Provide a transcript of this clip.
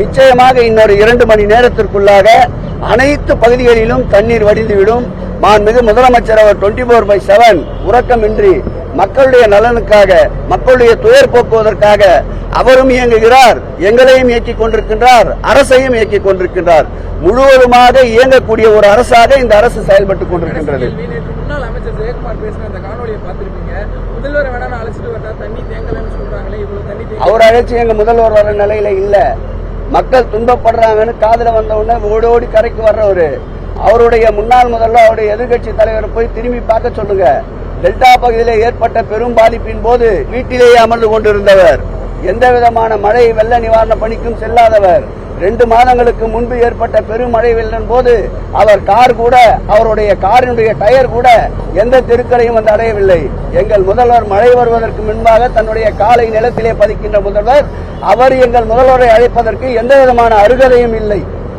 நிச்சயமாக இன்னொரு 2 மணி நேரத்திற்குள்ளாக அனைத்து பகுதிகளிலும் தண்ணீர் வடிந்துவிடும். மாண்புமிகு முதலமைச்சர் அவர் 24/7 உறக்கமின்றி மக்களுடைய நலனுக்காக, மக்களுடைய துயர் போக்குவதற்காக அவரும் இயங்குகிறார், எங்களையும் இயக்கிக் கொண்டிருக்கின்றார், அரசையும் இயக்கிக் கொண்டிருக்கின்றார். முழுவதுமாக இயங்கக்கூடிய ஒரு அரசாக இந்த அரசு செயல்பட்டுக் கொண்டிருக்கின்றது. முன்னாள் அமைச்சர் ஜெயக்குமார் பேசின அந்த காணொலியை பார்த்திருப்பீங்க. முதல்வர் வேணா அழைச்சிட்டு வந்தா தண்ணி தேங்கலன்னு சொல்றாங்களே, இவ்வளவு தண்ணி அவர் அழைச்சி எங்க முதல்வர் வர நிலையில இல்ல. மக்கள் துன்பப்படுறாங்கன்னு காதுல வந்த உடனே ஓடோடி கரைக்கு வர்றவரு. அவருடைய முன்னாள் முதல்வர், அவருடைய எதிர்கட்சி தலைவர் போய் திரும்பி பார்க்க சொல்லுங்க. டெல்டா பகுதியிலே ஏற்பட்ட பெரும் பாதிப்பின் போது வீட்டிலேயே அமர்ந்து கொண்டிருந்தவர், எந்த விதமான மழை வெள்ள நிவாரண பணிக்கும் செல்லாதவர். 2 மாதங்களுக்கு முன்பு ஏற்பட்ட பெருமழை வெள்ளம் போது அவர் கார் கூட, அவருடைய காரினுடைய டயர் கூட எந்த தெருக்களையும் வந்து அடையவில்லை. எங்கள் முதல்வர் மழை வருவதற்கு முன்பாக தன்னுடைய காலை நிலத்திலே பதிக்கின்ற முதல்வர், அவர் எங்கள் முதல்வரை அழைப்பதற்கு எந்த விதமான அருகதையும் இல்லை.